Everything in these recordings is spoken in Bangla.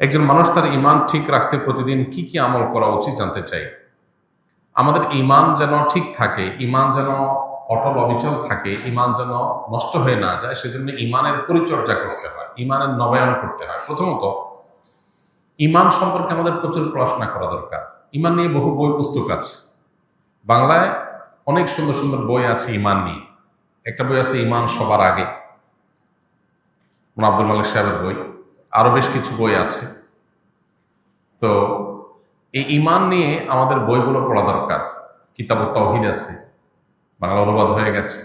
একজন মানুষ তার ঈমান ঠিক রাখতে প্রতিদিন কি কি আমল করা উচিত জানতে চাই। আমাদের ঈমান যেন ঠিক থাকে, ঈমান যেন অটল অবিচল থাকে, ঈমান যেন নষ্ট হয়ে না যায়, সেজন্য ঈমানের পরিচর্যা করতে হয়, ঈমানের নবায়ন করতে হয়। প্রথমত ঈমান সম্পর্কে আমাদের প্রচুর পড়াশোনা করা দরকার। ঈমান নিয়ে বহু বই পুস্তক আছে, বাংলায় অনেক সুন্দর সুন্দর বই আছে ঈমান নিয়ে। একটা বই আছে ঈমান সবার আগে, আব্দুল মালিক সাহেবের বই, আরো বেশ কিছু বই আছে। তো এই ঈমান নিয়ে আমাদের বইগুলো পড়া দরকার। কিতাবুত তাওহীদ আছে, বাংলা অনুবাদ হয়ে গেছে।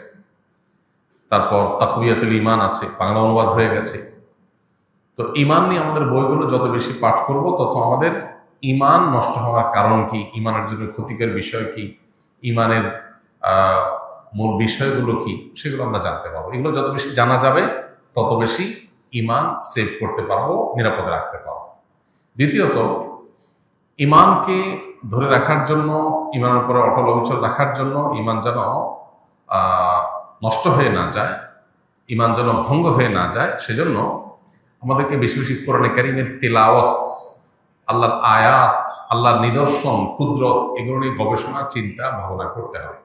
তারপর তাকওয়াতুল ঈমান আছে, বাংলা অনুবাদ হয়ে গেছে। তো ঈমান নিয়ে আমাদের বইগুলো যত বেশি পাঠ করব, তত আমাদের ঈমান নষ্ট হওয়ার কারণ কি, ঈমানের জন্য ক্ষতিকর বিষয় কি, ঈমানের মূল বিষয়গুলো কি, সেগুলো আমরা জানতে পারবো। এগুলো যত বেশি জানা যাবে, তত বেশি ঈমান সেভ করতে পারবো, নিরাপদে রাখতে পারবো। দ্বিতীয়ত, ঈমানকে ধরে রাখার জন্য, ঈমানের উপরে অটল অবিচল রাখার জন্য, ঈমান যেন নষ্ট হয়ে না যায়, ঈমান যেন ভঙ্গ হয়ে না যায়, সেজন্য আমাদেরকে বেশি বেশি কোরআনে কারীমের তিলাওয়াত, আল্লাহর আয়াত, আল্লাহর নিদর্শন, কুদরত, এগুলো নিয়ে গবেষণা, চিন্তা, ভাবনা করতে হবে।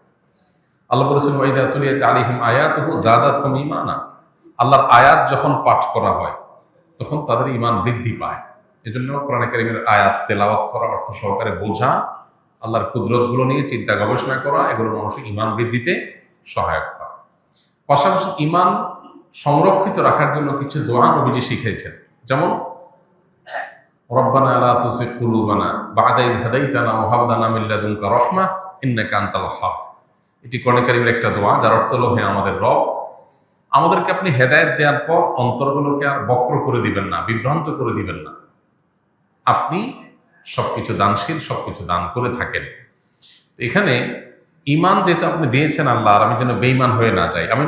আল্লাহ বলেছেন ওয়াইদা তুলিয়াত আলাইহিম আয়াতুহু যাদাতহুম ঈমানা। আল্লাহর আয়াত যখন পাঠ করা হয়, তখন তাদের ঈমান বৃদ্ধি পায়। এজন্য কোরআনে কারীমের আয়াত তেলাওয়াত করা, অর্থ সহকারে বোঝা, আল্লাহর কুদরতগুলো নিয়ে চিন্তা গবেষণা করা, এগুলো মানুষের ঈমান বৃদ্ধিতে সহায়ক হয়। পাশাপাশি ঈমান সংরক্ষিত রাখার জন্য কিছু দোয়া নবীজি শিখিয়েছেন, যেমন রব্বানা লা তুযিগ কুলুবানা বা'দা ইয হাদাইতানা ওয়া হাব লানা মিন লাদুনকা রাহমাহ ইন্নাকা আনতাল ওয়াহ্হাব। এটি কোরআনে কারীমের একটা দোয়া, যার অর্থ হলো, হে আমাদের রব, আমাদেরকে আপনি হেদায়েত দেওয়ার পর অন্তরগুলোকে আর বক্র করে দিবেন না, বিভ্রান্ত করে দিবেন না। আপনি সবকিছু দানশীল, সবকিছু দান করে থাকেন। এখানে ঈমান যেহেতু আপনি দিয়েছেন আল্লাহ, আর আমি যেন বেঈমান হয়ে না যাই, আমি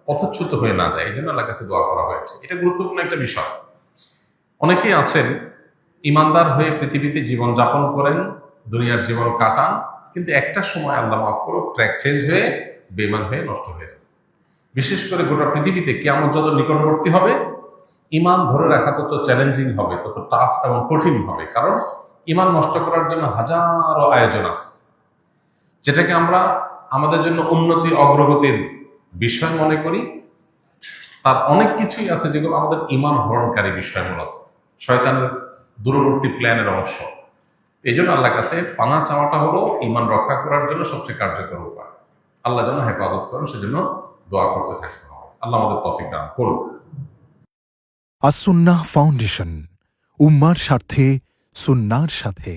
পথচ্যুত হয়ে না যাই, এই জন্য আল্লাহর কাছে দোয়া করা হয়েছে। এটা গুরুত্বপূর্ণ একটা বিষয়। অনেকেই আছেন ঈমানদার হয়ে পৃথিবীতে জীবন যাপন করেন, দুনিয়ার জীবন কাটান, কিন্তু একটা সময়, আল্লাহ মাফ করো, ট্র্যাক চেঞ্জ হয়ে বেঈমান হয়ে নষ্ট হয়ে যাবে। বিশেষ করে গোটা পৃথিবীতে কিয়ামত যত নিকটবর্তী হবে, ঈমান ধরে রাখা তত চ্যালেঞ্জিং হবে, তত টাফ এবং কঠিন হবে। কারণ ঈমান নষ্ট করার জন্য হাজারো আয়োজন আছে, যেটাকে আমরা আমাদের জন্য উন্নতি, অগ্রগতির বিষয় মনে করি। তার অনেক কিছুই আছে যেগুলো আমাদের ঈমান হরণকারী বিষয়, মূলত শয়তানের দূরবর্তী প্ল্যানের অংশ। এই জন্য আল্লাহর কাছে পানা চাওয়াটা হলো ঈমান রক্ষা করার জন্য সবচেয়ে কার্যকর উপায়। আল্লাহ যেন হেফাজত করেন, সেজন্য দোয়া করতে থাকতে হবে। আল্লাহ আমাদের তৌফিক দান করুন। আস সুন্নাহ ফাউন্ডেশন, উম্মার স্বার্থে, সুন্নাহর সাথে।